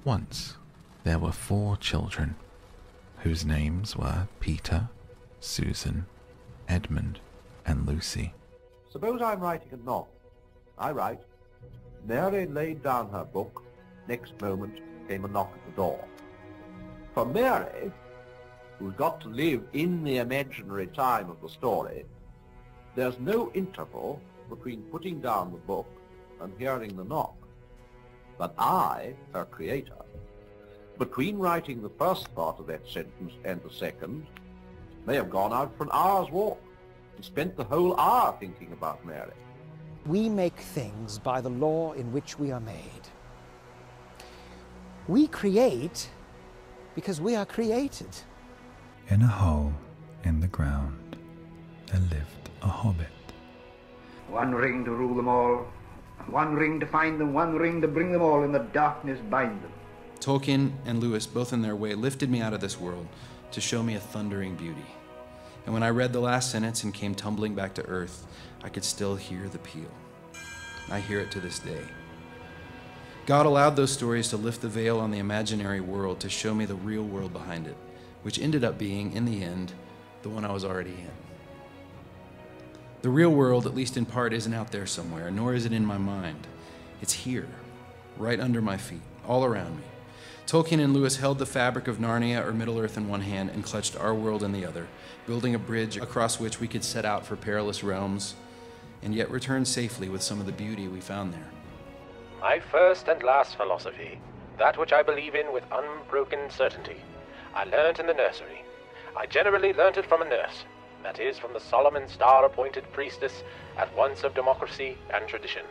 Once there were 4 children, whose names were Peter, Susan, Edmund, and Lucy. Suppose I'm writing a novel. I write, Mary laid down her book. Next moment came a knock at the door. For Mary, who's got to live in the imaginary time of the story, there's no interval between putting down the book and hearing the knock. But I, her creator, between writing the first part of that sentence and the second, may have gone out for an hour's walk and spent the whole hour thinking about Mary. We make things by the law in which we are made. We create because we are created. In a hole in the ground, there lived a hobbit. One ring to rule them all, one ring to find them, one ring to bring them all, in the darkness bind them. Tolkien and Lewis, both in their way, lifted me out of this world to show me a thundering beauty. And when I read the last sentence and came tumbling back to earth, I could still hear the peal. I hear it to this day. God allowed those stories to lift the veil on the imaginary world to show me the real world behind it, which ended up being, in the end, the one I was already in. The real world, at least in part, isn't out there somewhere, nor is it in my mind. It's here, right under my feet, all around me. Tolkien and Lewis held the fabric of Narnia or Middle-earth in one hand and clutched our world in the other, building a bridge across which we could set out for perilous realms, and yet return safely with some of the beauty we found there. My first and last philosophy, that which I believe in with unbroken certainty, I learnt in the nursery. I generally learnt it from a nurse, that is, from the solemn and star-appointed priestess at once of democracy and tradition.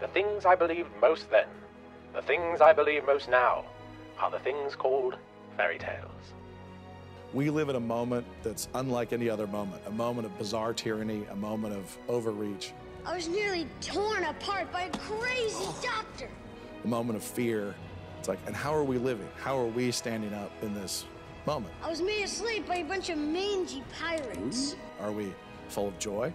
The things I believed most then, the things I believe most now, are the things called fairy tales. We live in a moment that's unlike any other moment, a moment of bizarre tyranny, a moment of overreach. I was nearly torn apart by a crazy doctor. A moment of fear. It's like, and how are we living? How are we standing up in this moment? I was made asleep by a bunch of mangy pirates. Are we full of joy?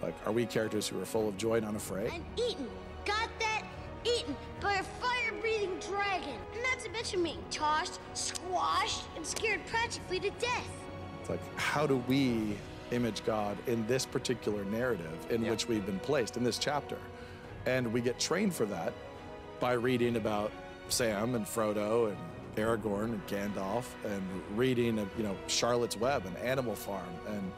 Like, are we characters who are full of joy and unafraid? And eaten. Got that? Eaten by a fire-breathing dragon. And not to mention being tossed, squashed, and scared practically to death. It's like, how do we image God in this particular narrative in which we've been placed, in this chapter? And we get trained for that by reading about Sam and Frodo and Aragorn and Gandalf, and reading of, Charlotte's Web and Animal Farm, and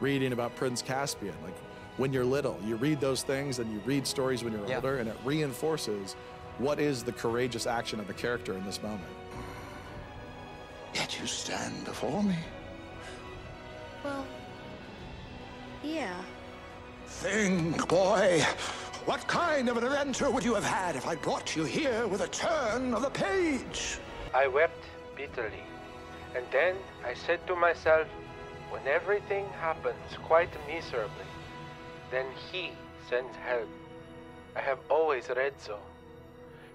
reading about Prince Caspian. Like, when you're little, you read those things and you read stories when you're older, and it reinforces what is the courageous action of a character in this moment. Yet you stand before me. Well, yeah. Think, boy. What kind of an adventure would you have had if I brought you here with a turn of the page? I wept bitterly, and then I said to myself, when everything happens quite miserably, then He sends help. I have always read so.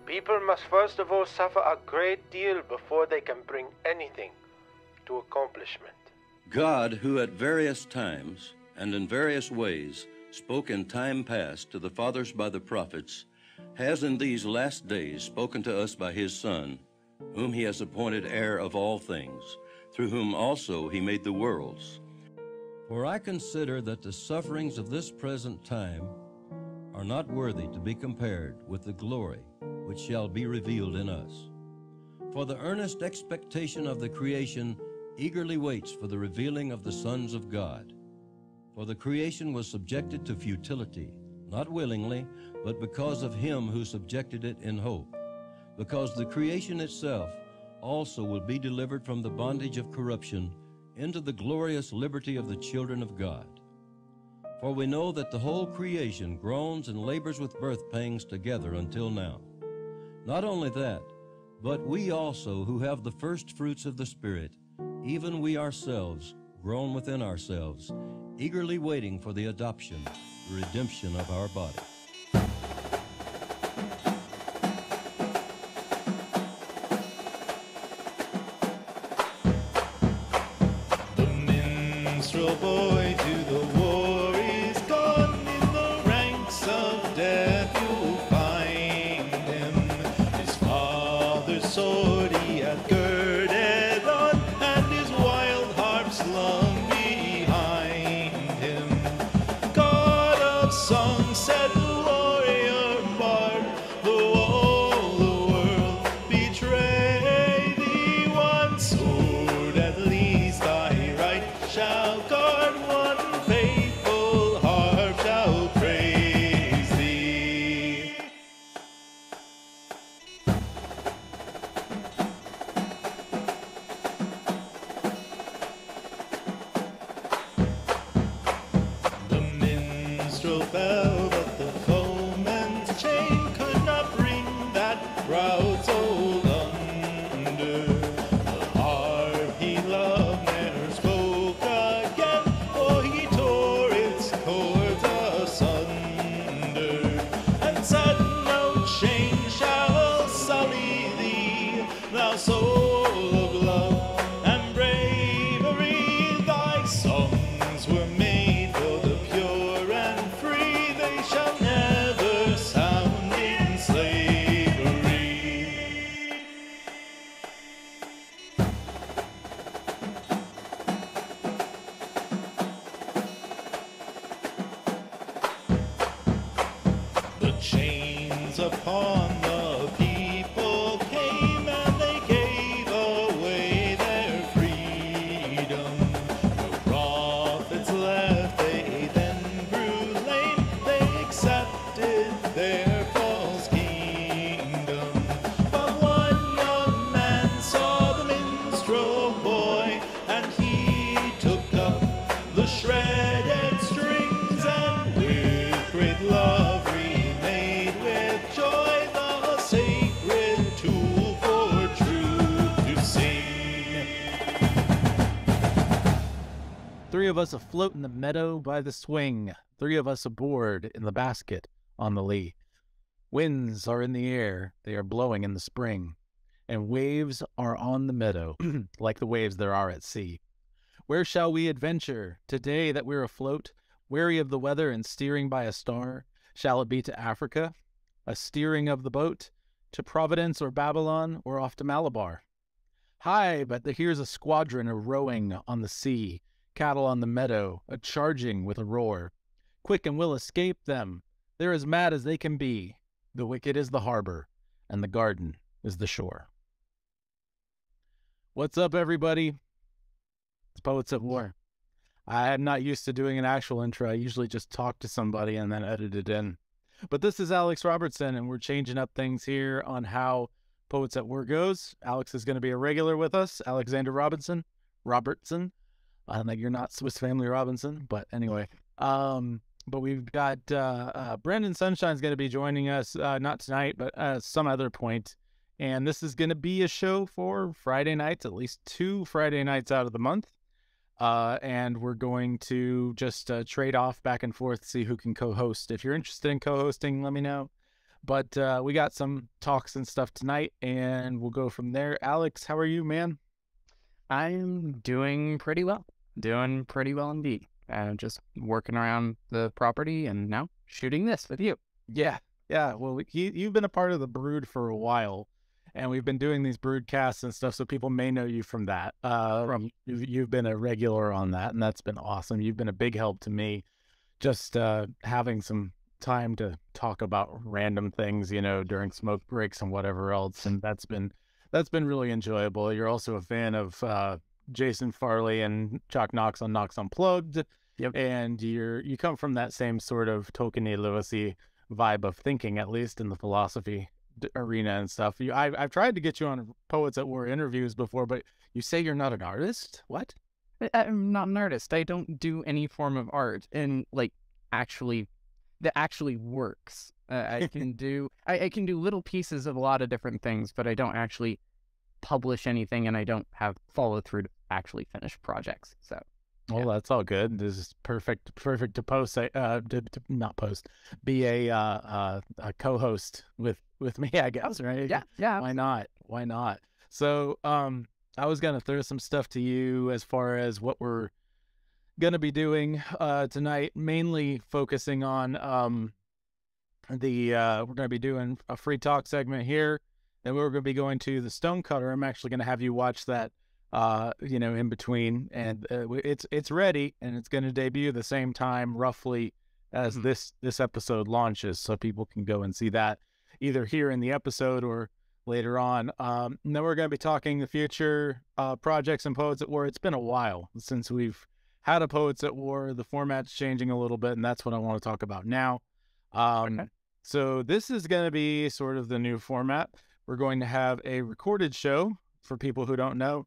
People must first of all suffer a great deal before they can bring anything to accomplishment. God, who at various times and in various ways spoke in time past to the fathers by the prophets, has in these last days spoken to us by His Son, whom He has appointed heir of all things, through whom also He made the worlds. For I consider that the sufferings of this present time are not worthy to be compared with the glory which shall be revealed in us. For the earnest expectation of the creation eagerly waits for the revealing of the sons of God. For the creation was subjected to futility, not willingly, but because of Him who subjected it in hope, because the creation itself also will be delivered from the bondage of corruption into the glorious liberty of the children of God. For we know that the whole creation groans and labors with birth pangs together until now. Not only that, but we also who have the first fruits of the Spirit, even we ourselves, groan within ourselves, eagerly waiting for the adoption, the redemption of our body. The minstrel boy to the war is gone. In the ranks of death you'll find him. His father's sword he hath girded on, and his wild harp slung behind him. God of song, said the warrior bard, though all the world betray thee, one sword at least thy right shall guard, one faithful harp shall praise thee. The minstrel fell, but the foeman's chain could not bring that proud soul under. The harp he loved ne'er spoke again, for he tore its cords asunder, and said, no chain shall sully thee, thou soul of love and bravery. Thy songs were made for the pure and free, they shall never sound in slavery. The chains upon the people came, and they gave away their freedom. No prophets left, they then grew lame, they accepted their false kingdom. But one young man saw the minstrel boy, and he took up the shredded strings, and with great love remade with joy the sacred tool for truth to sing. Three of us afloat in the meadow by the swing, 3 of us aboard in the basket on the lee. Winds are in the air, they are blowing in the spring, and waves are on the meadow, like the waves there are at sea. Where shall we adventure, today that we're afloat, weary of the weather and steering by a star? Shall it be to Africa, a steering of the boat, to Providence or Babylon, or off to Malabar? Hi, but here's a squadron a-rowing on the sea, cattle on the meadow, a-charging with a roar. Quick, and we'll escape them. They're as mad as they can be. The wicket is the harbor, and the garden is the shore. What's up, everybody? It's Poets at War. I am not used to doing an actual intro. I usually just talk to somebody and then edit it in. But this is Alex Robertson, and we're changing up things here on how Poets at War goes. Alex is going to be a regular with us. Alexander Robertson. You're not Swiss Family Robinson, but anyway. But we've got Brandon Sunshine's going to be joining us, not tonight, but some other point. And this is going to be a show for Friday nights, at least 2 Friday nights out of the month. And we're going to just trade off back and forth, see who can co-host. If you're interested in co-hosting, let me know. But we got some talks and stuff tonight, and we'll go from there. Alex, how are you, man? I'm doing pretty well. Doing pretty well indeed. Just working around the property and now shooting this with you. Yeah. Well, you've been a part of the Brood for a while, and we've been doing these broadcasts and stuff, so people may know you from that. You've been a regular on that, and that's been awesome. You've been a big help to me, just having some time to talk about random things, during smoke breaks and whatever else, and that's been really enjoyable. You're also a fan of Jason Farley and Chuck Knox on Knox Unplugged. Yep. And you come from that same sort of Tolkien Lewisy vibe of thinking, at least in the philosophy arena and stuff. I've tried to get you on Poets at War interviews before, but you say you're not an artist? What? I'm not an artist. I don't do any form of art, and that actually works. I can do little pieces of a lot of different things, but I don't actually publish anything, and I don't have follow through to actually finish projects. So, well, that's all good. This is perfect to post. Be a co-host with me, I guess, right? Yeah. Why not? So, I was gonna throw some stuff to you as far as what we're gonna be doing tonight, mainly focusing on we're gonna be doing a free talk segment here, then we're going to be going to the Stonecutter. I'm actually going to have you watch that, in between, and it's ready, and it's going to debut the same time roughly as this episode launches, so people can go and see that either here in the episode or later on. And then we're going to be talking the future projects and Poets at War. It's been a while since we've had a Poets at War. The format's changing a little bit, and that's what I want to talk about now. So this is going to be sort of the new format. We're going to have a recorded show for people who don't know.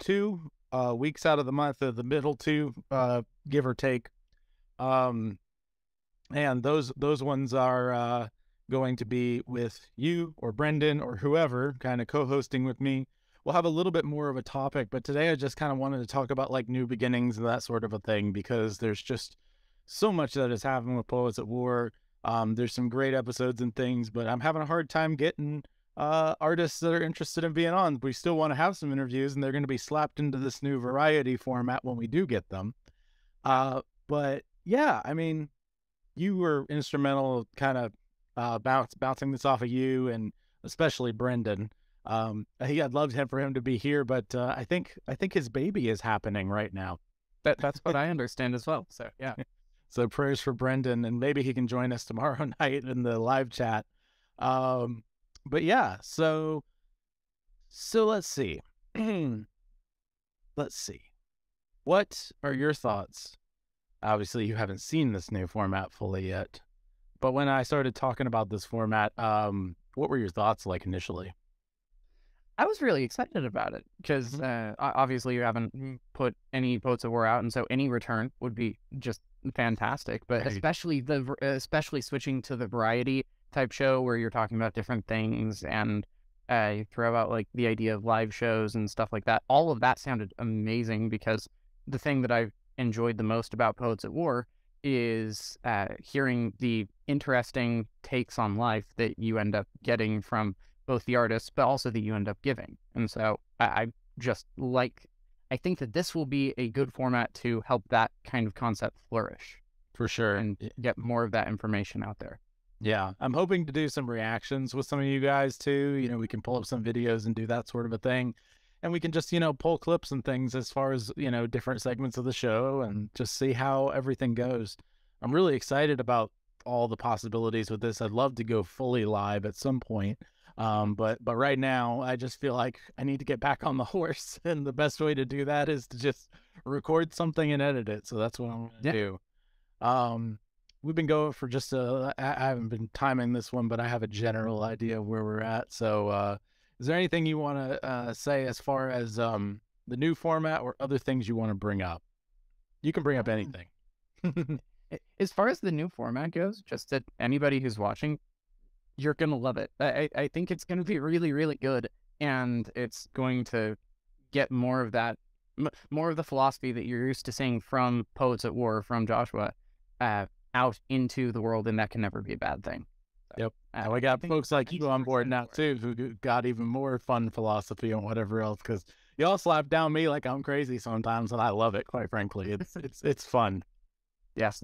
2 weeks out of the month, the middle 2, give or take. And those ones are going to be with you or Brendan or whoever kind of co-hosting with me. We'll have a little bit more of a topic, but today I just kind of wanted to talk about like new beginnings and that sort of a thing, because there's just so much that has happened with Poets at War. There's some great episodes and things, but I'm having a hard time getting artists that are interested in being on. We still want to have some interviews, and they're going to be slapped into this new variety format when we do get them. But yeah, I mean, you were instrumental kind of bouncing this off of you, and especially Brendan. I'd love for him to be here, but I think his baby is happening right now. That's what I understand as well. So yeah. So prayers for Brendan, and maybe he can join us tomorrow night in the live chat. But yeah, so let's see. Let's see. What are your thoughts? Obviously, you haven't seen this new format fully yet, but when I started talking about this format, what were your thoughts like initially? I was really excited about it because obviously you haven't put any Poets of War out, and so any return would be just fantastic. But especially switching to the variety type show where you're talking about different things, and you throw out like the idea of live shows and stuff like that. All of that sounded amazing, because the thing that I've enjoyed the most about Poets at War is hearing the interesting takes on life that you end up getting from both the artists, but also that you end up giving. And so I think that this will be a good format to help that kind of concept flourish. For sure. And get more of that information out there. Yeah. I'm hoping to do some reactions with some of you guys too. We can pull up some videos and do that sort of a thing. And we can just, pull clips and things as far as, different segments of the show, and just see how everything goes. I'm really excited about all the possibilities with this. I'd love to go fully live at some point. But right now I just feel like I need to get back on the horse, and the best way to do that is to just record something and edit it. So that's what I'm going to do. We've been going for just I haven't been timing this one, but I have a general idea of where we're at. So, is there anything you want to say as far as the new format, or other things you want to bring up? You can bring up anything. As far as the new format goes, just that anybody who's watching, you're going to love it. I think it's going to be really, really good, and it's going to get more of that, more of the philosophy that you're used to seeing from Poets at War, from Joshua, out into the world, and that can never be a bad thing. Yep. And we got folks like you on board now too, who got even more fun philosophy and whatever else, because y'all slap down me like I'm crazy sometimes, and I love it, quite frankly. It's fun. Yes.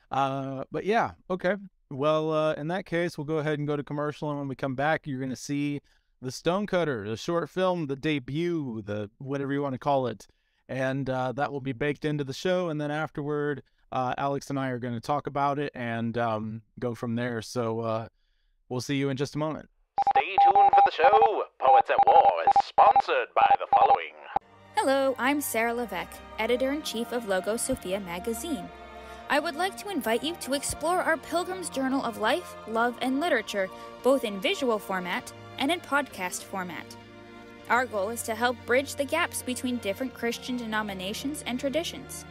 But yeah, okay. Well, in that case, we'll go ahead and go to commercial, and when we come back, you're going to see the Stonecutter, the short film, the debut, the whatever you want to call it, and that will be baked into the show, and then afterward, Alex and I are going to talk about it and go from there. So we'll see you in just a moment. Stay tuned for the show. Poets at War is sponsored by the following. Hello, I'm Sarah Levesque, Editor-in-Chief of Logo Sophia magazine. I would like to invite you to explore our Pilgrim's Journal of Life, Love, and Literature, both in visual format and in podcast format. Our goal is to help bridge the gaps between different Christian denominations and traditions.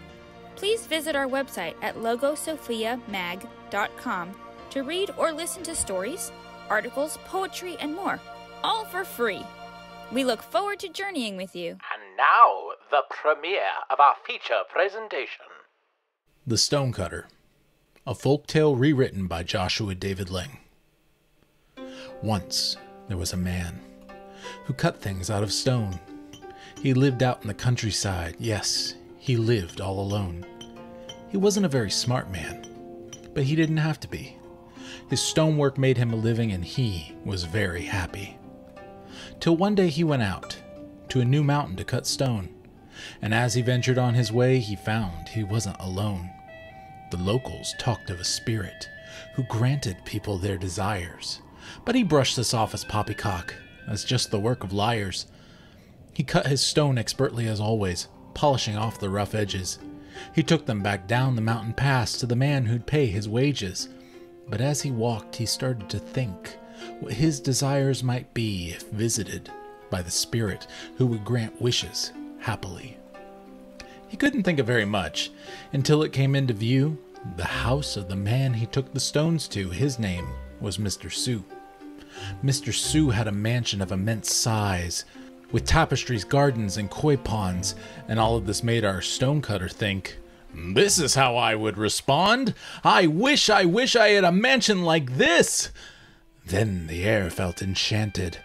Please visit our website at logosophiamag.com to read or listen to stories, articles, poetry, and more, all for free. We look forward to journeying with you. And now, the premiere of our feature presentation. The Stonecutter, a folktale rewritten by Joshua David Ling. Once there was a man who cut things out of stone. He lived out in the countryside. Yes, he lived all alone. He wasn't a very smart man, but he didn't have to be. His stonework made him a living, and he was very happy. Till one day he went out to a new mountain to cut stone, and as he ventured on his way, he found he wasn't alone. The locals talked of a spirit who granted people their desires, but he brushed this off as poppycock, as just the work of liars. He cut his stone expertly as always, polishing off the rough edges. He took them back down the mountain pass to the man who'd pay his wages. But as he walked, he started to think what his desires might be if visited by the spirit who would grant wishes happily. He couldn't think of very much until it came into view the house of the man he took the stones to. His name was Mr. Sue. Mr. Sue had a mansion of immense size, with tapestries, gardens, and koi ponds, and all of this made our stonecutter think, "This is how I would respond. I wish I had a mansion like this." Then the air felt enchanted.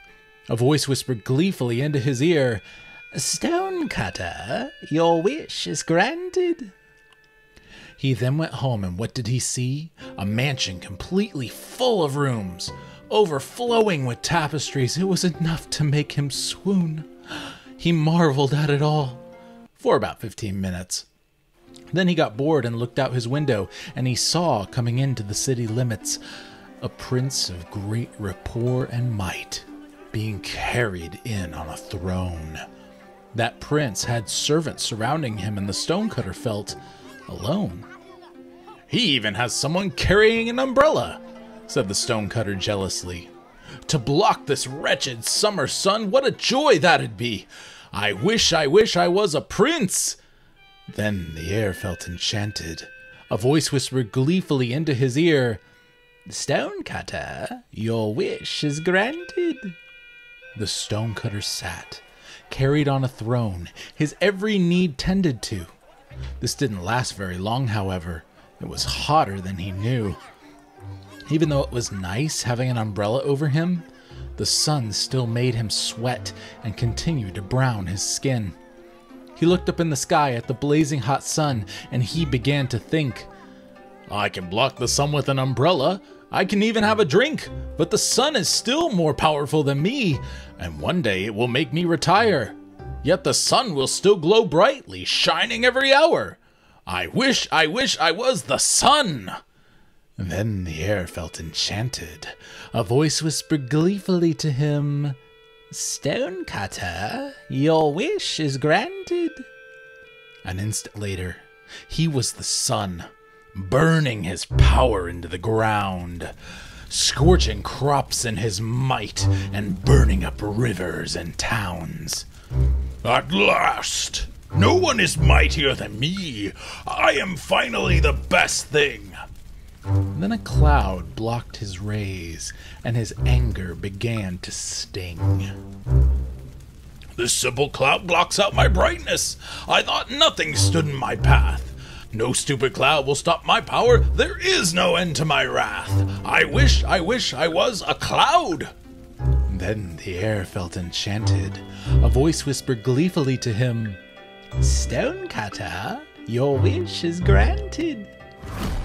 A voice whispered gleefully into his ear, "Stonecutter, your wish is granted." He then went home, and what did he see? A mansion completely full of rooms, overflowing with tapestries. It was enough to make him swoon. He marveled at it all for about 15 minutes. Then he got bored and looked out his window, and he saw coming into the city limits a prince of great rapport and might being carried in on a throne. That prince had servants surrounding him, and the stonecutter felt alone. "He even has someone carrying an umbrella," said the stonecutter jealously. "To block this wretched summer sun, what a joy that'd be! I wish I was a prince." Then the air felt enchanted. A voice whispered gleefully into his ear, "Stonecutter, your wish is granted." The stonecutter sat, carried on a throne, his every need tended to. This didn't last very long, however. It was hotter than he knew. Even though it was nice having an umbrella over him, the sun still made him sweat and continued to brown his skin. He looked up in the sky at the blazing hot sun, and he began to think, "I can block the sun with an umbrella. I can even have a drink, but the sun is still more powerful than me, and one day it will make me retire. Yet the sun will still glow brightly, shining every hour. I wish I was the sun." Then the air felt enchanted. A voice whispered gleefully to him, "Stonecutter, your wish is granted." An instant later, he was the sun, burning his power into the ground, scorching crops in his might, and burning up rivers and towns. "At last! No one is mightier than me! I am finally the best thing!" Then a cloud blocked his rays, and his anger began to sting. "This simple cloud blocks out my brightness. I thought nothing stood in my path. No stupid cloud will stop my power. There is no end to my wrath. I wish I was a cloud." Then the air felt enchanted. A voice whispered gleefully to him, "Stonecutter, your wish is granted."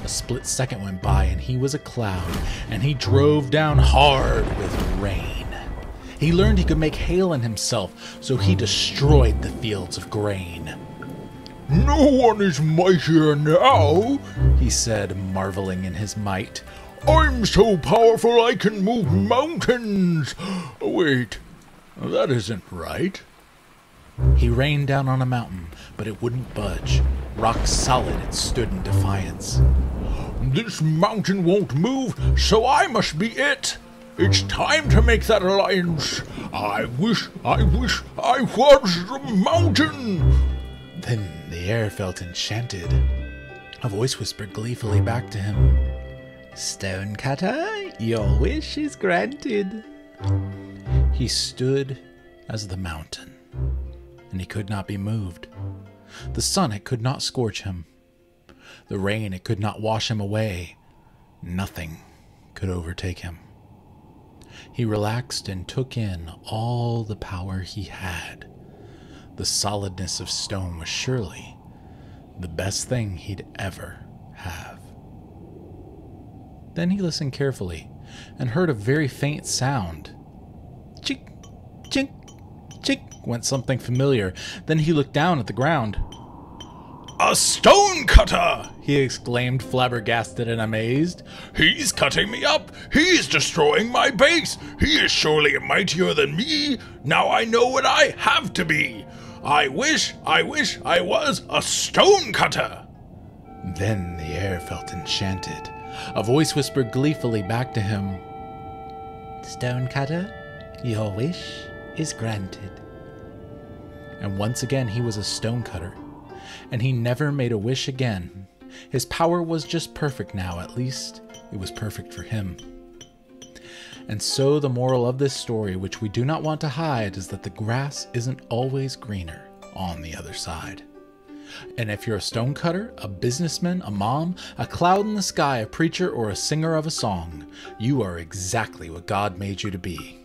A split second went by, and he was a cloud, and he drove down hard with rain. He learned he could make hail in himself, so he destroyed the fields of grain. "No one is mightier now," he said, marveling in his might. "I'm so powerful I can move mountains. Wait, that isn't right." He rained down on a mountain, but it wouldn't budge. Rock solid, it stood in defiance. "This mountain won't move, so I must be it. It's time to make that alliance. I wish I was the mountain." Then the air felt enchanted. A voice whispered gleefully back to him, "Stonecutter, your wish is granted." He stood as the mountain, and he could not be moved. The sun, it could not scorch him. The rain, it could not wash him away. Nothing could overtake him. He relaxed and took in all the power he had. The solidness of stone was surely the best thing he'd ever have. Then he listened carefully and heard a very faint sound. Chink, chink, chink went something familiar. Then he looked down at the ground. A stone cutter! He exclaimed, flabbergasted and amazed. He's cutting me up! He's destroying my base! He is surely mightier than me! Now I know what I have to be! I wish I was a stone cutter! Then the air felt enchanted. A voice whispered gleefully back to him. Stonecutter, your wish is granted. And once again he was a stonecutter, and he never made a wish again. His power was just perfect now, at least it was perfect for him. And so the moral of this story, which we do not want to hide, is that the grass isn't always greener on the other side. And if you're a stonecutter, a businessman, a mom, a cloud in the sky, a preacher, or a singer of a song, you are exactly what God made you to be.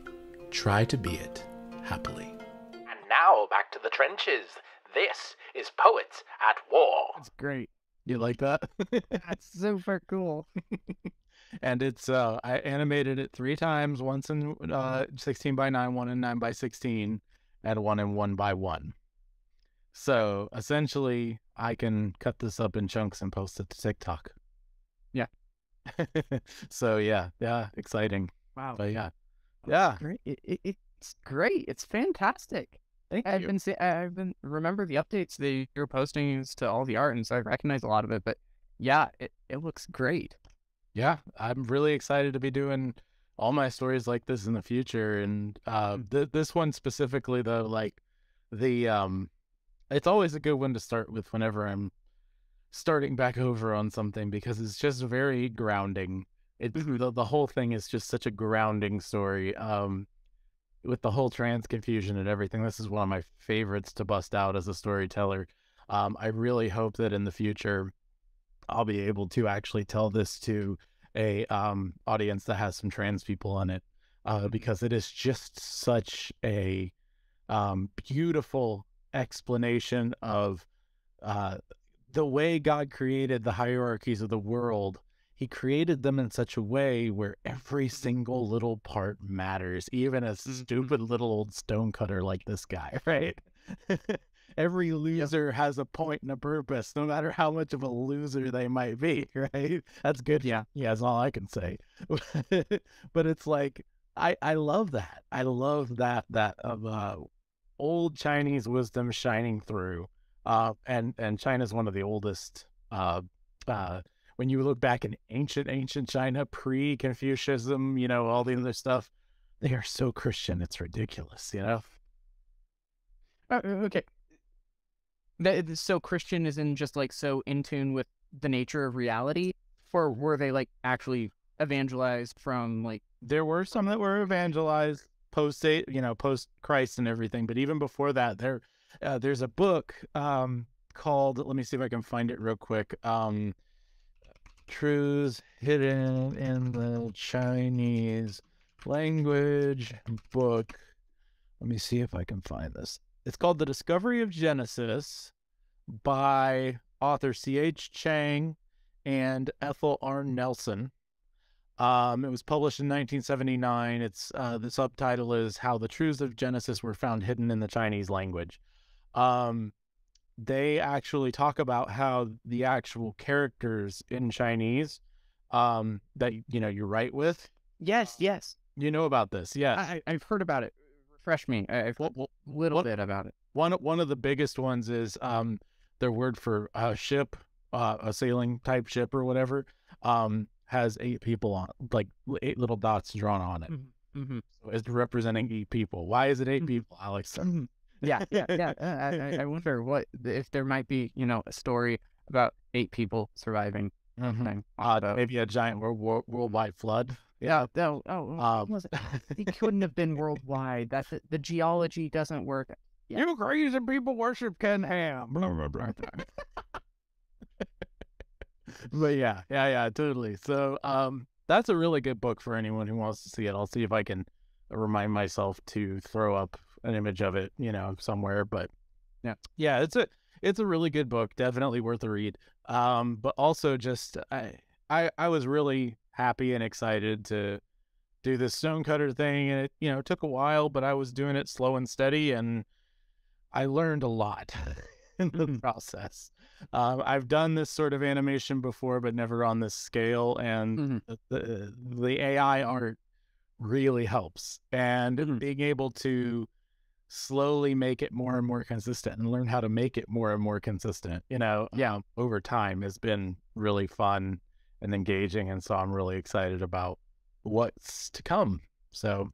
Try to be it happily. And now back to the trenches. This is Poets at War. That's great. You like that? That's super cool. And it's I animated it 3 times, once in 16 by 9, one in 9 by 16, and one in 1 by 1. So essentially, I can cut this up in chunks and post it to TikTok. Yeah. So yeah, exciting. Wow. But yeah. Great. It's great. It's fantastic. I've been remember the updates that you're posting to all the art, and so I recognize a lot of it. But yeah, it looks great. Yeah, I'm really excited to be doing all my stories like this in the future. And this one specifically, though, like it's always a good one to start with whenever I'm starting back over on something, because it's just very grounding. The whole thing is just such a grounding story. With the whole trans confusion and everything, this is one of my favorites to bust out as a storyteller. I really hope that in the future I'll be able to actually tell this to a audience that has some trans people in it, because it is just such a beautiful explanation of the way God created the hierarchies of the world. He created them in such a way where every single little part matters, even a stupid little old stonecutter like this guy, right? Every loser has a point and a purpose, no matter how much of a loser they might be, right? That's good. Yeah, that's all I can say. But it's like, I love that. I love that of old Chinese wisdom shining through. And China's one of the oldest, when you look back in ancient China, pre-Confucianism, all the other stuff, they are so Christian, it's ridiculous, Okay. So Christian is in just like so in tune with the nature of reality, or were they like actually evangelized from like? There were some that were evangelized post Christ and everything, but even before that, there's a book called, let me see if I can find it real quick. Truths Hidden in the Chinese Language book. Let me see if I can find this. It's called The Discovery of Genesis by author C.H. Chang and Ethel R. Nelson. It was published in 1979. It's the subtitle is How the Truths of Genesis Were Found Hidden in the Chinese Language. They actually talk about how the actual characters in Chinese that you write with. Yes. You know about this, yeah. I've heard about it. Refresh me. I've little bit about it. One of the biggest ones is their word for a ship, a sailing type ship or whatever, has 8 people on, like 8 little dots drawn on it. Mm-hmm. So it's representing 8 people. Why is it 8 people, Alex? Yeah. I wonder if there might be, a story about 8 people surviving. Maybe a giant worldwide flood. Yeah. It couldn't have been worldwide. That's it. The geology doesn't work. Yeah. You crazy people worship Ken Ham. Blah, blah, blah. But yeah, totally. So that's a really good book for anyone who wants to see it. I'll see if I can remind myself to throw up an image of it, somewhere. But yeah, it's a really good book, definitely worth a read. But also just I was really happy and excited to do this stonecutter thing, and it took a while, but I was doing it slow and steady, and I learned a lot in the process. I've done this sort of animation before, but never on this scale, and the AI art really helps, and being able to slowly make it more and more consistent and learn how to make it more and more consistent, over time has been really fun and engaging. And so I'm really excited about what's to come. So,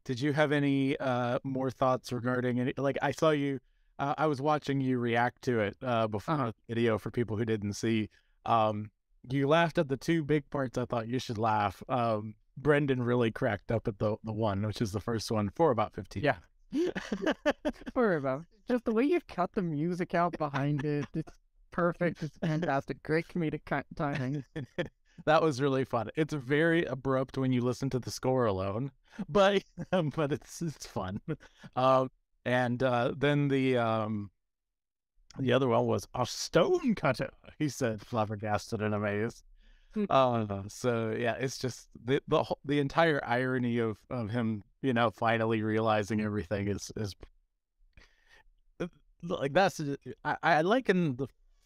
did you have any more thoughts regarding it? Like, I saw you, I was watching you react to it before the video for people who didn't see. You laughed at the two big parts I thought you should laugh. Brendan really cracked up at the one, which is the first one, for about 15. Yeah. For about. Just the way you've cut the music out behind it. It's perfect. It's fantastic. Great comedic timing. That was really fun. It's very abrupt when you listen to the score alone, but it's fun. And then the other one was a stone cutter, he said, flabbergasted and amazed. So yeah, it's just the entire irony of him, finally realizing everything is like, that's I liken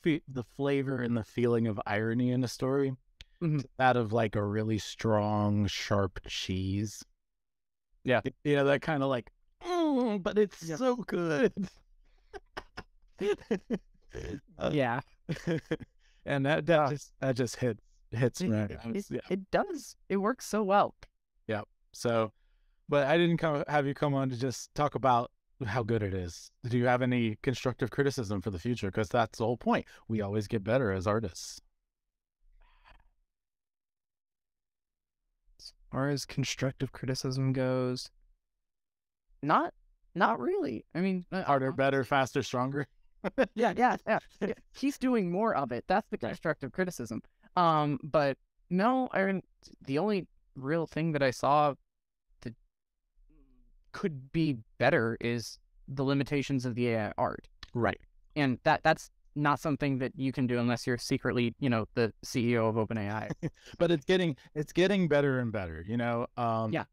the flavor and the feeling of irony in a story to that of like a really strong, sharp cheese. Yeah, that kind of like, but it's so good. Yeah, and that just hits right. It does. It works so well. Yeah. So, but I didn't have you come on to just talk about how good it is. Do you have any constructive criticism for the future? Because that's the whole point. We always get better as artists. As far as constructive criticism goes, not really. I mean, harder, better, faster, stronger. Yeah. He's doing more of it. That's the constructive criticism. But no, I mean, the only real thing that I saw that could be better is the limitations of the AI art. Right. And that's not something that you can do unless you're secretly, the CEO of OpenAI. But it's getting better and better, Yeah.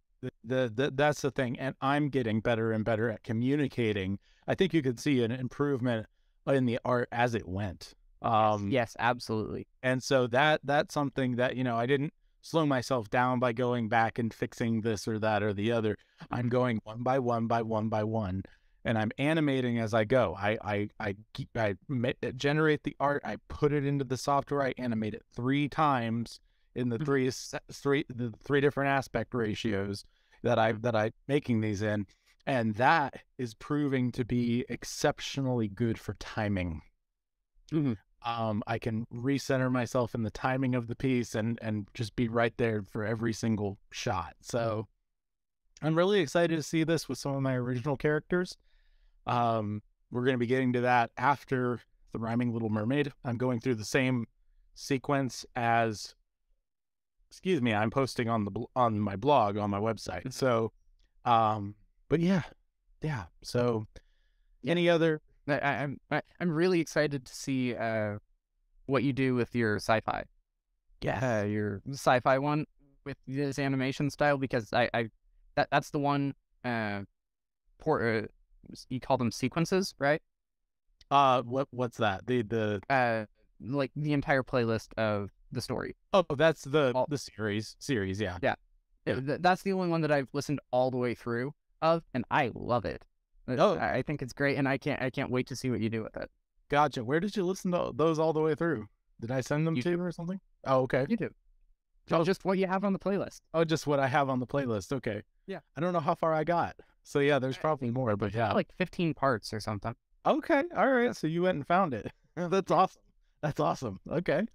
That's the thing. And I'm getting better and better at communicating. I think you could see an improvement in the art as it went. Yes, absolutely. And so that's something that, I didn't slow myself down by going back and fixing this or that or the other. I'm going one by one by one by one, and I'm animating as I go. I generate the art, I put it into the software, I animate it 3 times in the three different aspect ratios that I'm making these in, and that is proving to be exceptionally good for timing. I can recenter myself in the timing of the piece and just be right there for every single shot. So I'm really excited to see this with some of my original characters. We're going to be getting to that after the Rhyming Little Mermaid. I'm going through the same sequence as, I'm posting on my blog, on my website. So, but yeah. So any other, I'm really excited to see what you do with your sci-fi. Yeah, your sci-fi one with this animation style, because that's the one. You call them sequences, right? What's that? The like the entire playlist of the story. Oh, that's the series. Yeah. That's the only one that I've listened all the way through of, and I love it. I think it's great, and I can't wait to see what you do with it. Gotcha. Where did you listen to those all the way through? Did I send them to you or something? Oh, okay. YouTube. Oh, just what you have on the playlist. Oh, just what I have on the playlist. Okay. Yeah. I don't know how far I got. So yeah, there's probably more, but yeah. Like 15 parts or something. Okay. All right. So you went and found it. That's awesome. That's awesome. Okay.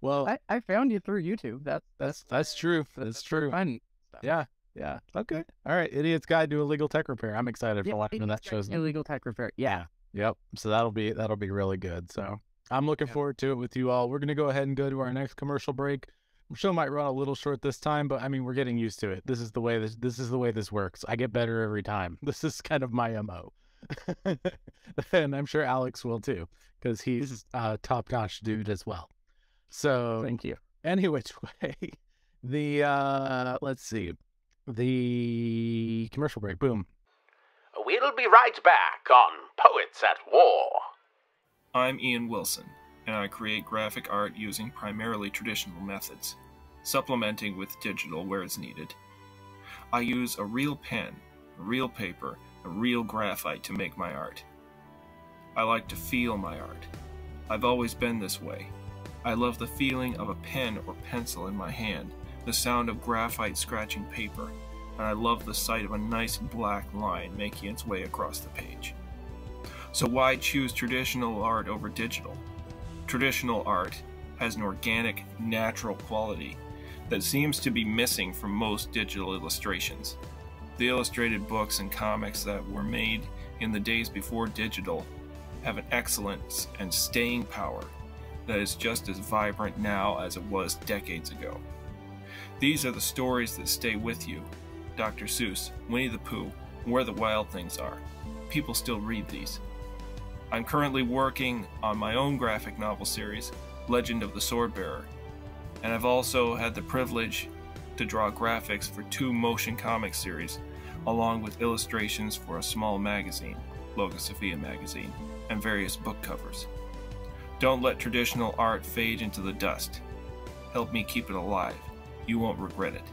Well, I found you through YouTube. That's true. That's true. Fun. Yeah. Okay. All right. Idiot's Guide to Illegal Tech Repair. I'm excited for when that shows up. Illegal Tech Repair. Yeah. Yep. So that'll be really good. So I'm looking forward to it with you all. We're gonna go ahead and go to our next commercial break. The show might run a little short this time, but I mean, we're getting used to it. This is the way this works. I get better every time. This is kind of my MO. And I'm sure Alex will too, because he's a top-notch dude as well. So thank you. Any which way, let's see, the commercial break. Boom. We'll be right back on Poets at War. I'm Ian Wilson, and I create graphic art using primarily traditional methods, supplementing with digital where it's needed. I use a real pen, a real paper, a real graphite to make my art. I like to feel my art. I've always been this way. I love the feeling of a pen or pencil in my hand, the sound of graphite scratching paper, and I love the sight of a nice black line making its way across the page. So why choose traditional art over digital? Traditional art has an organic, natural quality that seems to be missing from most digital illustrations. The illustrated books and comics that were made in the days before digital have an excellence and staying power that is just as vibrant now as it was decades ago. These are the stories that stay with you. Dr. Seuss, Winnie the Pooh, Where the Wild Things Are. People still read these. I'm currently working on my own graphic novel series, Legend of the Swordbearer, and I've also had the privilege to draw graphics for 2 motion comic series, along with illustrations for a small magazine, Logosophia magazine, and various book covers. Don't let traditional art fade into the dust. Help me keep it alive. You won't regret it.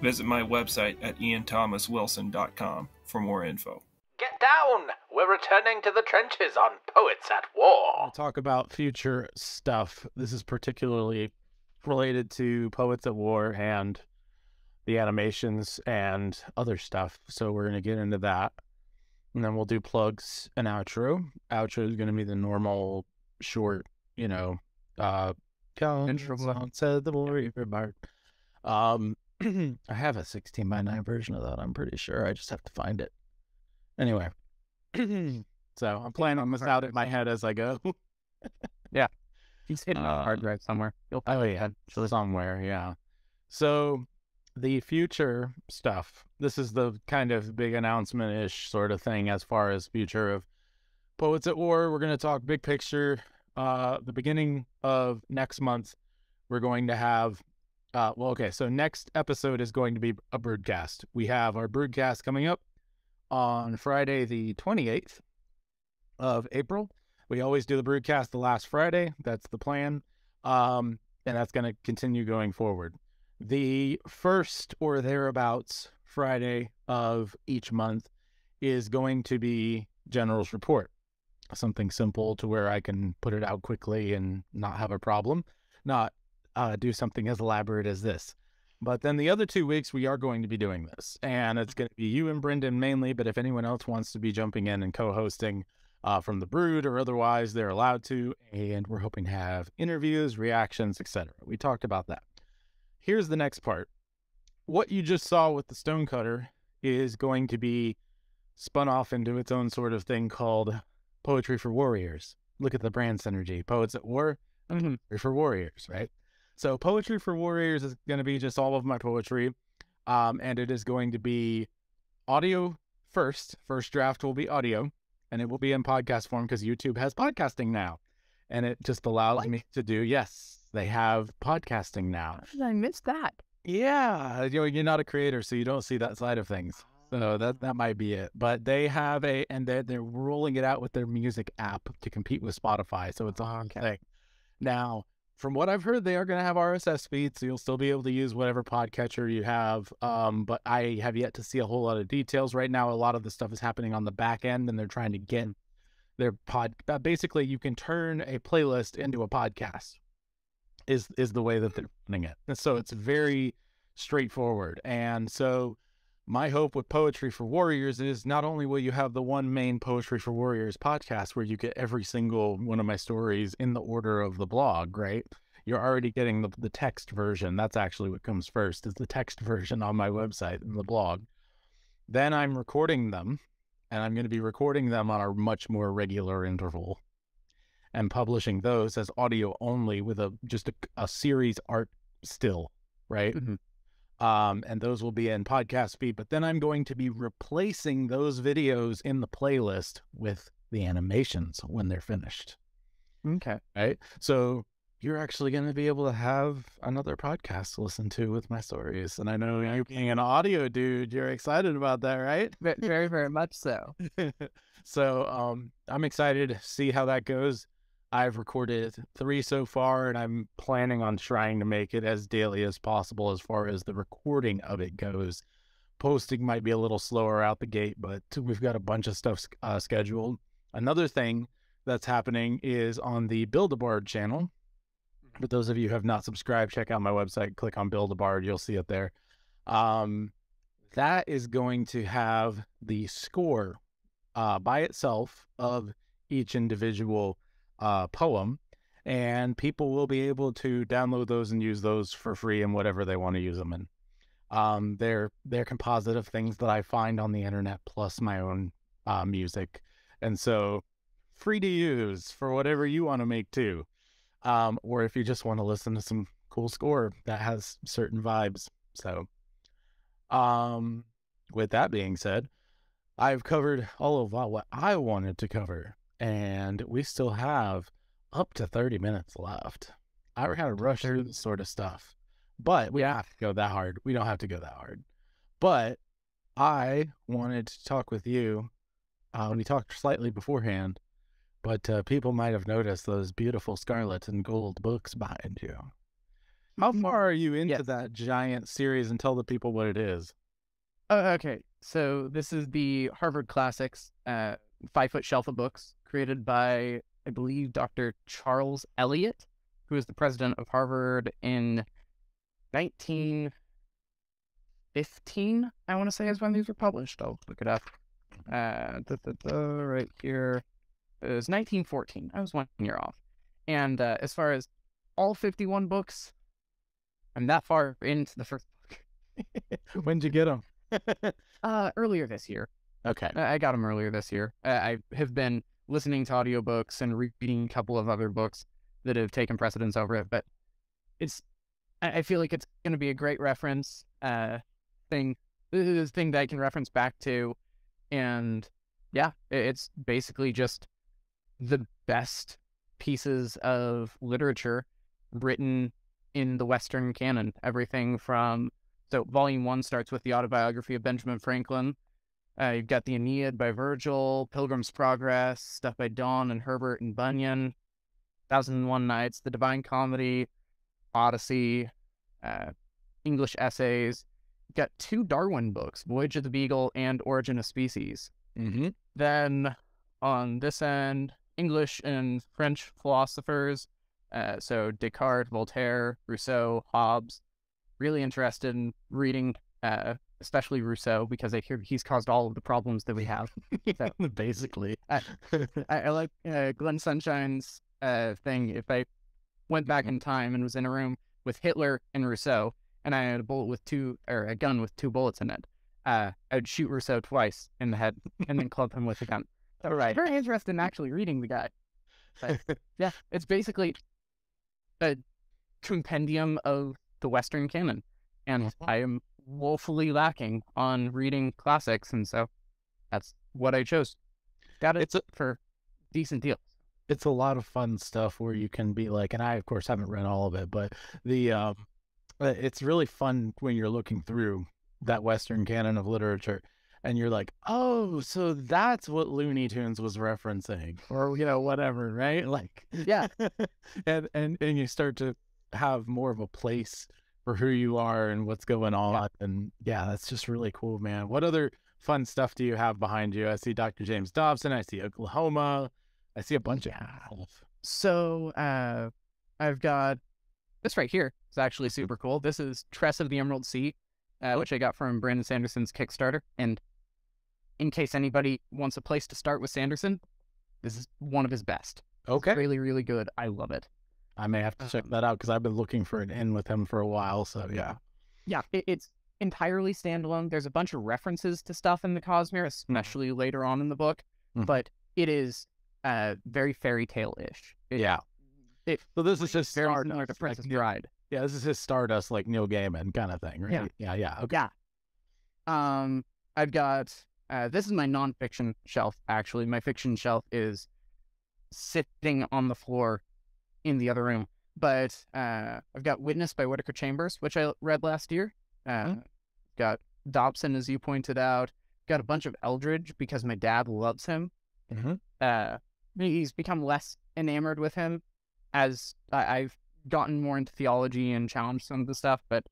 Visit my website at ianthomaswilson.com for more info. Get down! We're returning to the trenches on Poets at War. We'll talk about future stuff. This is particularly related to Poets at War and the animations and other stuff. So we're going to get into that. And then we'll do plugs and outro. Outro is going to be the normal, short, intro. Said the warrior bard. I have a 16:9 version of that, I'm pretty sure. I just have to find it. Anyway. So I'm playing on this out in my head as I go. Yeah. He's hidden a hard drive somewhere. Oh, yeah. Somewhere, yeah. So the future stuff, this is the kind of big announcement-ish sort of thing as far as future of Poets at War. We're going to talk big picture. The beginning of next month, we're going to have so next episode is going to be a broadcast. We have our broadcast coming up on Friday the 28th of April. We always do the broadcast the last Friday. That's the plan. And that's going to continue going forward. The first or thereabouts Friday of each month is going to be General's Report. Something simple to where I can put it out quickly and not have a problem. Not do something as elaborate as this. But then the other 2 weeks, we are going to be doing this. And it's going to be you and Brendan mainly, but if anyone else wants to be jumping in and co-hosting from the Brood or otherwise, they're allowed to. And we're hoping to have interviews, reactions, etc. We talked about that. Here's the next part. What you just saw with the Stonecutter is going to be spun off into its own sort of thing called Poetry for Warriors. Look at the brand synergy. Poets at War, for Warriors, right? So Poetry for Warriors is going to be just all of my poetry, and it is going to be audio first. First draft will be audio, and it will be in podcast form because YouTube has podcasting now, and it just allows me to do, yes, they have podcasting now. I missed that. Yeah, you're not a creator, so you don't see that side of things. So that might be it. But they have and they're rolling it out with their music app to compete with Spotify, so it's a whole thing. Now, from what I've heard, they are going to have RSS feeds, so you'll still be able to use whatever podcatcher you have. But I have yet to see a whole lot of details. Right now, a lot of the stuff is happening on the back end, and they're trying to get their basically, you can turn a playlist into a podcast, is the way that they're running it. And so it's very straightforward. And so my hope with Poetry for Warriors is not only will you have the one main Poetry for Warriors podcast where you get every single one of my stories in the order of the blog, right? You're already getting the text version. That's actually what comes first, is the text version on my website and the blog. Then I'm recording them, and I'm going to be recording them on a much more regular interval and publishing those as audio only with just a series art still, right? And those will be in podcast feed, but then I'm going to be replacing those videos in the playlist with the animations when they're finished. Okay. Right? So you're actually going to be able to have another podcast to listen to with my stories. And I know you being an audio dude, you're excited about that, right? Very, very much so. So I'm excited to see how that goes. I've recorded 3 so far, and I'm planning on trying to make it as daily as possible as far as the recording of it goes. Posting might be a little slower out the gate, but we've got a bunch of stuff scheduled. Another thing that's happening is on the Build-A-Bard channel. For those of you who have not subscribed, check out my website, click on Build-A-Bard, you'll see it there. That is going to have the score by itself of each individual poem, and people will be able to download those and use those for free in whatever they want to use them in. They're composite of things that I find on the internet plus my own music, and so free to use for whatever you want to make too. Or if you just want to listen to some cool score that has certain vibes. So, with that being said, I've covered all of what I wanted to cover, and we still have up to 30 minutes left. I kind of rush through this sort of stuff, but we don't have to go that hard. We don't have to go that hard. But I wanted to talk with you. We talked slightly beforehand, but people might have noticed those beautiful scarlet and gold books behind you. How far are you into that giant series, and tell the people what it is? Okay, so this is the Harvard Classics 5-foot shelf of books created by, I believe, Dr. Charles Eliot, who is the president of Harvard in 1915, I want to say is when these were published. I'll look it up. Right here. It was 1914. I was 1 year off. And as far as all 51 books, I'm that far into the first book. When'd you get them? Earlier this year. Okay. I got them earlier this year. I have been listening to audiobooks and reading a couple of other books that have taken precedence over it, but I feel like it's going to be a great reference thing that I can reference back to. And yeah, it's basically just the best pieces of literature written in the Western canon. Everything from, so Volume 1 starts with the autobiography of Benjamin Franklin. You've got the Aeneid by Virgil, Pilgrim's Progress, stuff by Donne and Herbert and Bunyan, 1001 Nights, the Divine Comedy, Odyssey, English essays. You've got 2 Darwin books, Voyage of the Beagle and Origin of Species. Mm-hmm. Then on this end, English and French philosophers, so Descartes, Voltaire, Rousseau, Hobbes. Really interested in reading, especially Rousseau, because I hear he's caused all of the problems that we have. So, basically. I like Glenn Sunshine's thing. If I went back in time and was in a room with Hitler and Rousseau, and I had a gun with 2 bullets in it, I'd shoot Rousseau twice in the head and then club him with a gun. All right. Very interested in actually reading the guy. But, yeah, it's basically a compendium of the Western canon, and I am woefully lacking on reading classics, and so that's what I chose. Got it for decent deals. It's a lot of fun stuff where you can be like, and I of course haven't read all of it, but it's really fun when you're looking through that Western canon of literature and you're like, oh, so that's what Looney Tunes was referencing, or whatever, right? Like, yeah. and you start to have more of a place for who you are and what's going on. Yeah. And yeah, that's just really cool, man. What other fun stuff do you have behind you? I see Dr. James Dobson. I see Oklahoma. I see a bunch of stuff. So I've got this right here. It's actually super cool. This is Tress of the Emerald Sea, which I got from Brandon Sanderson's Kickstarter. And in case anybody wants a place to start with Sanderson, this is one of his best. Okay. It's really, really good. I love it. I may have to check that out because I've been looking for an in with him for a while. So yeah. Yeah, it's entirely standalone. There's a bunch of references to stuff in the Cosmere, especially later on in the book, but it is very fairy tale-ish. So this is just very similar to Princess Bride. Yeah, this is his Stardust, like Neil Gaiman kind of thing, right? Yeah. Okay. Yeah. I've got this is my nonfiction shelf. Actually, my fiction shelf is sitting on the floor in the other room. But I've got Witness by Whitaker Chambers, which I read last year. Got Dobson, as you pointed out. Got a bunch of Eldridge because my dad loves him. He's become less enamored with him as I've gotten more into theology and challenged some of the stuff, but,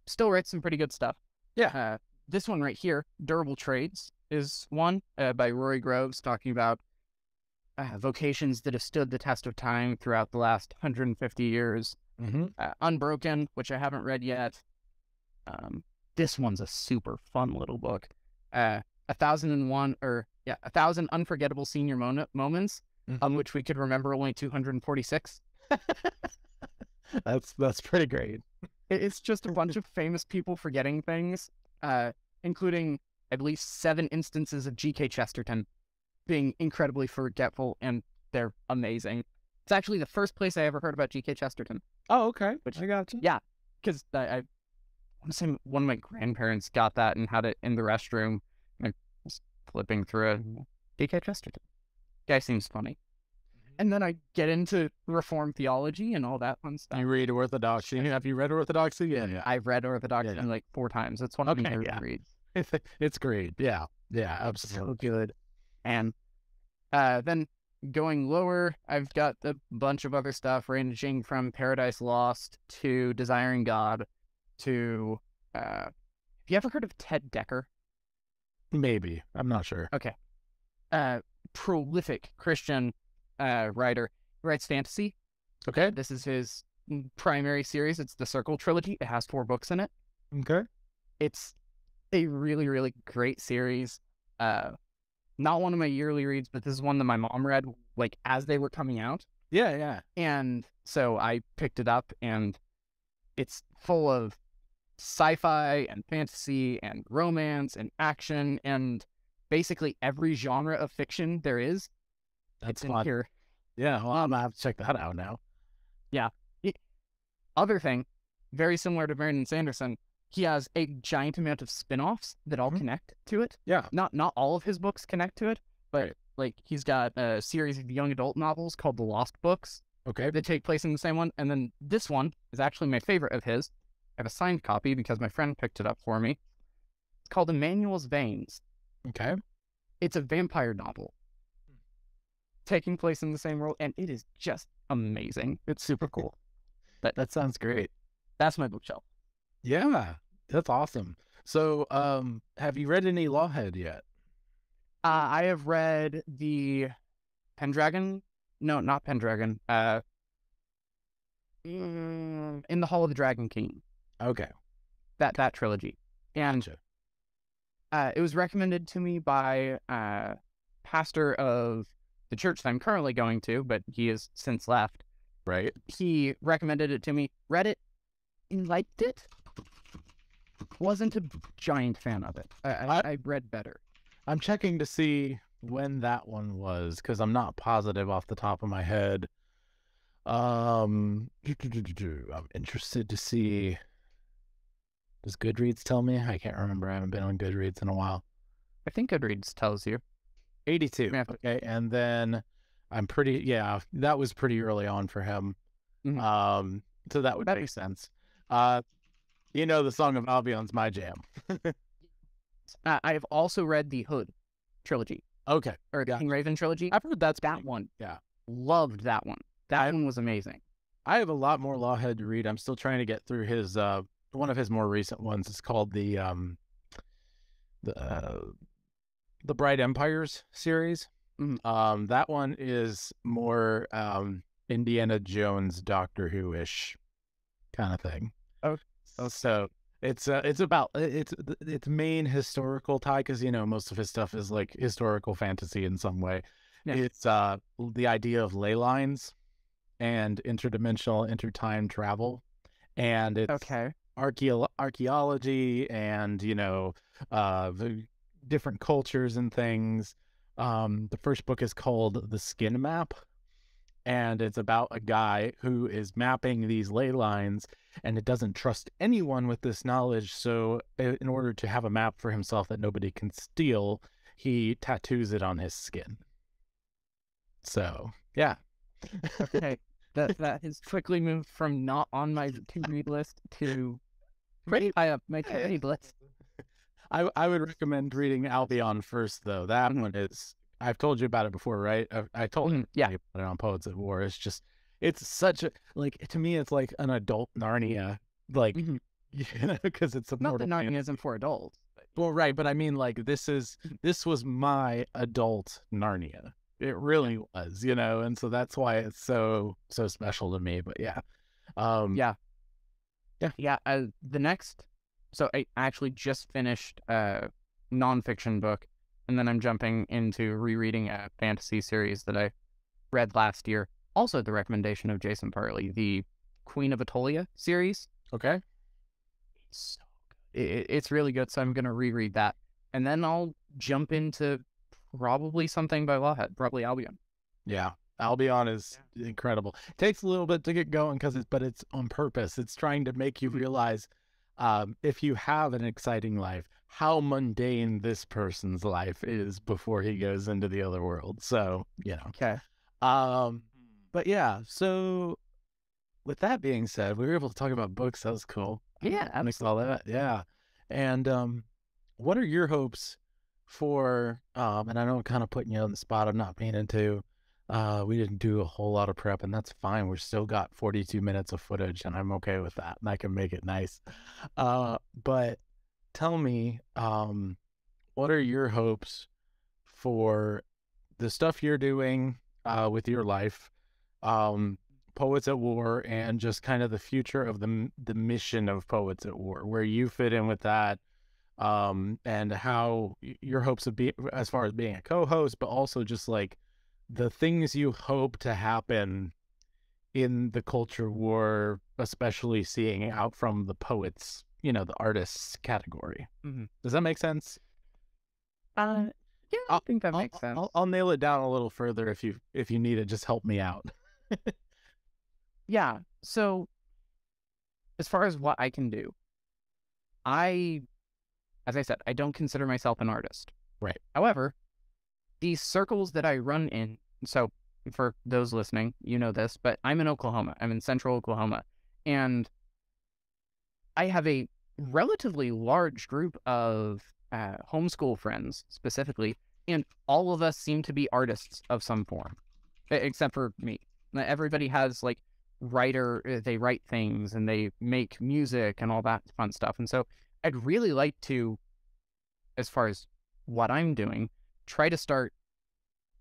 still writes some pretty good stuff. Yeah. This one right here, Durable Trades, is one by Rory Groves, talking about vocations that have stood the test of time throughout the last 150 years. Unbroken, which I haven't read yet. This one's a super fun little book. 1,000 Unforgettable Senior Moments, of which we could remember only 246. That's pretty great. It's just a bunch of famous people forgetting things, including at least 7 instances of G.K. Chesterton being incredibly forgetful, and they're amazing. It's actually the first place I ever heard about G.K. Chesterton. Oh, okay. Which, I gotcha. Yeah, because I want to say one of my grandparents got that and had it in the restroom. And I was flipping through it. G.K. Chesterton. Guy seems funny. And then I get into Reformed theology and all that fun stuff. You read Orthodoxy. Have you read Orthodoxy? Yeah. I've read Orthodoxy like 4 times. It's one of my favorite reads. It's great. Yeah, absolutely. So good. And then going lower, I've got a bunch of other stuff ranging from Paradise Lost to Desiring God to... have you ever heard of Ted Decker? Maybe. I'm not sure. Okay. Prolific Christian writer. He writes fantasy. Okay. This is his primary series. It's the Circle Trilogy. It has 4 books in it. Okay. It's a really, really great series. Not one of my yearly reads, but this is one that my mom read as they were coming out. Yeah. And so I picked it up, and it's full of sci-fi and fantasy and romance and action and basically every genre of fiction there is. That's in fun. Here. Yeah, well, I'm gonna have to check that out now. Yeah. Other thing, very similar to Brandon Sanderson, he has a giant amount of spin-offs that all connect to it. Yeah. Not all of his books connect to it, but he's got a series of young adult novels called The Lost Books. Okay. That take place in the same one. And then this one is actually my favorite of his. I have a signed copy because my friend picked it up for me. It's called Emmanuel's Veins. Okay. It's a vampire novel taking place in the same world, and it is just amazing. It's super cool. But that sounds great. That's my bookshelf. Yeah, that's awesome. So, have you read any Lawhead yet? I have read the Pendragon. No, not Pendragon. In the Hall of the Dragon King. Okay. That trilogy. And it was recommended to me by pastor of the church that I'm currently going to, but he has since left. Right. He recommended it to me, read it, and liked it. Wasn't a giant fan of it. I read better. I'm checking to see when that one was, because I'm not positive off the top of my head. I'm interested to see. Does Goodreads tell me? I can't remember. I haven't been on Goodreads in a while. I think Goodreads tells you. 82. Okay, and then that was pretty early on for him. So that would make sense. The Song of Albion's my jam. I have also read the Hood trilogy. Okay. Or the King Raven trilogy. I've heard that one. Yeah. Loved that one. That one was amazing. I have a lot more Lawhead to read. I'm still trying to get through his one of his more recent ones. It's called the Bright Empires series. That one is more Indiana Jones, Doctor Who-ish kind of thing. So it's about its main historical tie, because most of his stuff is like historical fantasy in some way. Yeah. It's the idea of ley lines and interdimensional, intertime travel, and it's archaeology and the different cultures and things. The first book is called The Skin Map, and it's about a guy who is mapping these ley lines, and it doesn't trust anyone with this knowledge. So in order to have a map for himself that nobody can steal, he tattoos it on his skin. So, yeah. Okay. That has quickly moved from not on my to-read list to pretty high up my to-read list. I would recommend reading Albion first, though. That one is, I've told you about it before, right? I told you about it on Poets at War. It's just, it's such a, like, to me, it's like an adult Narnia, like, you know, because it's a Not that Narnia isn't for adults. Well, right, but I mean, like, this was my adult Narnia. It really was, you know, and so that's why it's so special to me. But yeah, the next. So I actually just finished a nonfiction book, and then I'm jumping into rereading a fantasy series that I read last year. Also, the recommendation of Jason Parley, the Queen of Atolia series. Okay, it's so good. It's really good. So I'm gonna reread that, and then I'll jump into probably something by Lawhead, probably Albion. Yeah, Albion is incredible. It takes a little bit to get going but it's on purpose. It's trying to make you realize, if you have an exciting life, how mundane this person's life is before he goes into the other world. So, you know. Okay. But yeah, so with that being said, we were able to talk about books. That was cool. Yeah, Mixed all that. Yeah. And what are your hopes for, and I know I'm kind of putting you on the spot, I'm not meaning to, we didn't do a whole lot of prep, and that's fine. We've still got 42 minutes of footage, and I'm okay with that, and I can make it nice. But tell me, what are your hopes for the stuff you're doing with your life, Poets at War, and just kind of the future of the mission of Poets at War, where you fit in with that, and how your hopes of being, as far as being a co-host, but also just like the things you hope to happen in the culture war, especially seeing out from the poets, you know, the artists category. Does that make sense? Yeah, I think that makes sense. I'll nail it down a little further if you need it. Just help me out. Yeah. So as far as what I can do, as I said, I don't consider myself an artist. Right. However, these circles that I run in, so for those listening, you know this, but I'm in Oklahoma. I'm in central Oklahoma. And I have a relatively large group of homeschool friends, specifically, and all of us seem to be artists of some form, except for me. Everybody has, like, they write things, and they make music and all that fun stuff. And so I'd really like to, as far as what I'm doing, try to start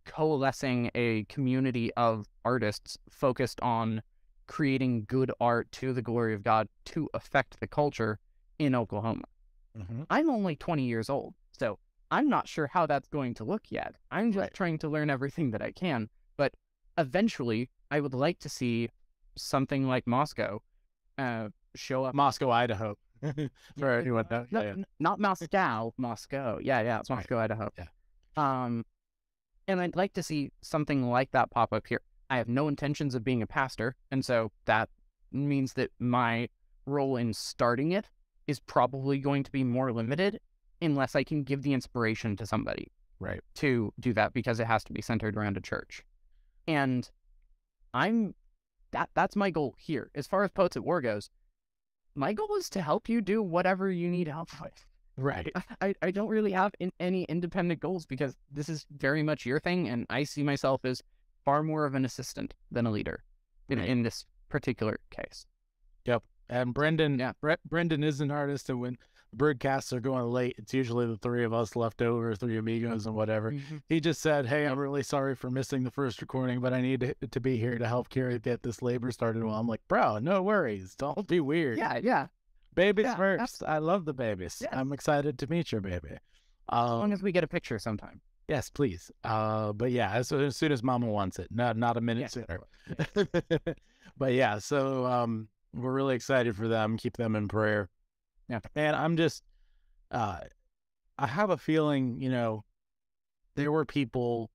coalescing a community of artists focused on creating good art to the glory of God to affect the culture in Oklahoma. I'm only 20 years old, so I'm not sure how that's going to look yet. I'm just trying to learn everything that I can, but eventually I would like to see something like Moscow show up. Moscow, Idaho. For anyone not Moscow, Moscow. Yeah, it's Moscow, Idaho. Yeah. And I'd like to see something like that pop up here. I have no intentions of being a pastor, and so that means that my role in starting it is probably going to be more limited unless I can give the inspiration to somebody to do that, because it has to be centered around a church. And that's my goal here. As far as Poets at War goes, my goal is to help you do whatever you need help with. Right. I don't really have any independent goals, because this is very much your thing, and I see myself as far more of an assistant than a leader in this particular case. Yep. And Brendan, Brendan is an artist, and when broadcasts are going late, it's usually the three of us left over, three amigos and whatever. He just said, hey, I'm really sorry for missing the first recording, but I need to be here to help get this labor started. Well, I'm like, bro, no worries. Don't be weird. Yeah. Babies first. I love the babies. Yeah. I'm excited to meet your baby. As long as we get a picture sometime. Yes, please. But yeah, as soon as Mama wants it, not a minute sooner. But yeah, so we're really excited for them. Keep them in prayer. Yeah. And I'm just, I have a feeling, you know, there were people,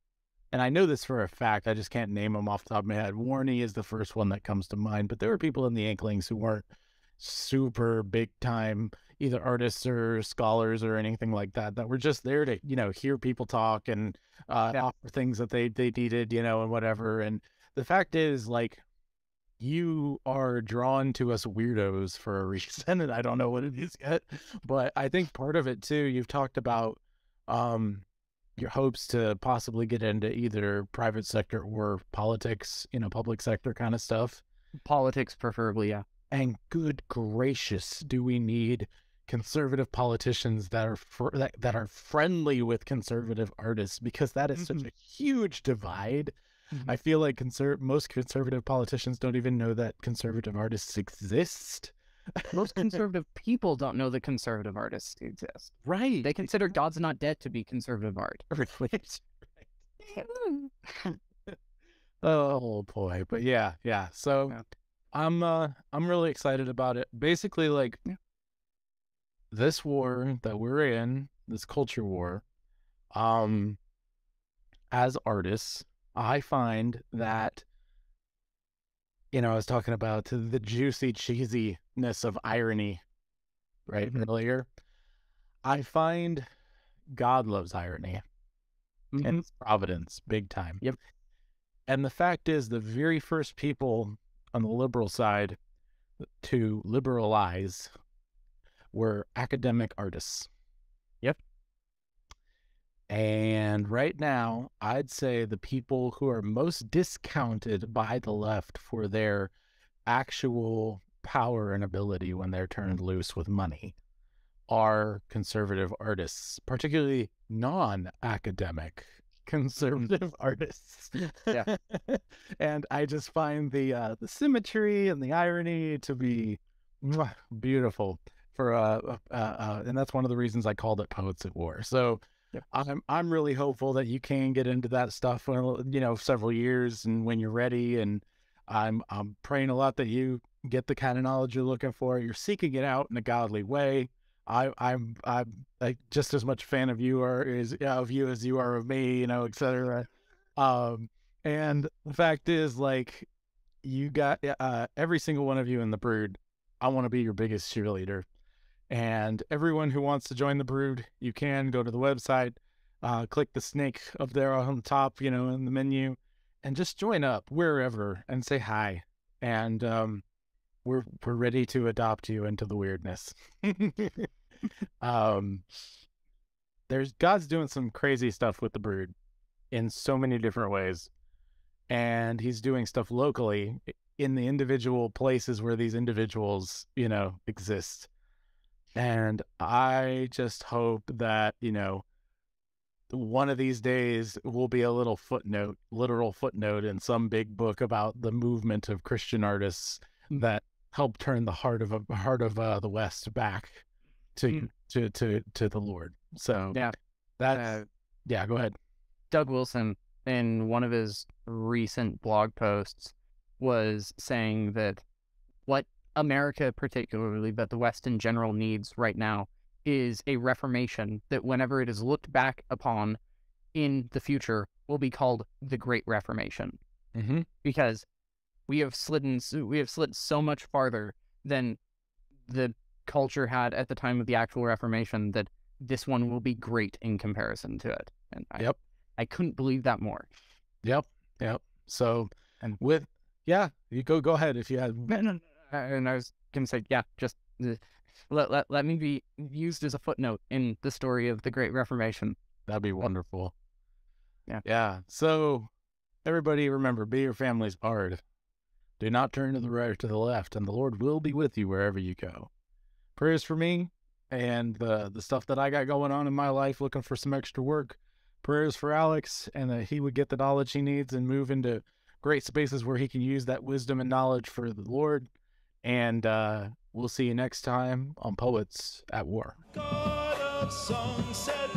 and I know this for a fact, I just can't name them off the top of my head. Warney is the first one that comes to mind, but there were people in the Inklings who weren't super big time, either artists or scholars or anything like that, that were just there to, you know, hear people talk and offer things that they needed, you know, and whatever. And the fact is, like, you are drawn to us weirdos for a reason, and I don't know what it is yet, but I think part of it too, you've talked about your hopes to possibly get into either private sector or politics, public sector kind of stuff. Politics preferably, yeah. And good gracious, do we need conservative politicians that are that are friendly with conservative artists, because that is such a huge divide. I feel like most conservative politicians don't even know that conservative artists exist. Most conservative people don't know that conservative artists exist. Right. They consider God's Not Dead to be conservative art. Oh boy. But yeah. So I'm really excited about it. Basically, like, this war that we're in, this culture war, as artists, I find that, I was talking about the juicy cheesiness of irony, right, earlier. I find God loves irony and providence big time. Yep. And the fact is, the very first people on the liberal side to liberalize were academic artists. Yep. And right now, I'd say the people who are most discounted by the left for their actual power and ability when they're turned loose with money are conservative artists, particularly non-academic conservative artists. Yeah. And I just find the symmetry and the irony to be beautiful for and that's one of the reasons I called it Poets at War. So I'm really hopeful that you can get into that stuff, several years and when you're ready. And I'm praying a lot that you get the kind of knowledge you're looking for. You're seeking it out in a godly way. I'm like just as much a fan of you as you are of me, etc. And the fact is, like, you got every single one of you in the Brood. I want to be your biggest cheerleader. And everyone who wants to join the Brood, you can go to the website, click the snake up there on the top, in the menu, and just join up wherever and say hi. And we're ready to adopt you into the weirdness. God's doing some crazy stuff with the Brood in so many different ways, and he's doing stuff locally in the individual places where these individuals, exist. And I just hope that, one of these days will be a literal footnote in some big book about the movement of Christian artists that helped turn the heart of the West back to the Lord. So go ahead. Doug Wilson, in one of his recent blog posts, was saying that what America particularly, but the West in general, needs right now is a reformation that, whenever it is looked back upon in the future, will be called the Great Reformation. Because we have slid so much farther than the culture had at the time of the actual Reformation that this one will be great in comparison to it. And I couldn't believe that more. Yep. So, and you go ahead if you had. And I was gonna say, just let me be used as a footnote in the story of the Great Reformation. That'd be wonderful. Yeah. So, everybody, remember, be your family's bard. Do not turn to the right or to the left, and the Lord will be with you wherever you go. Prayers for me and the stuff that I got going on in my life, looking for some extra work. Prayers for Alex, and that he would get the knowledge he needs and move into great spaces where he can use that wisdom and knowledge for the Lord. And we'll see you next time on Poets at War. God of song said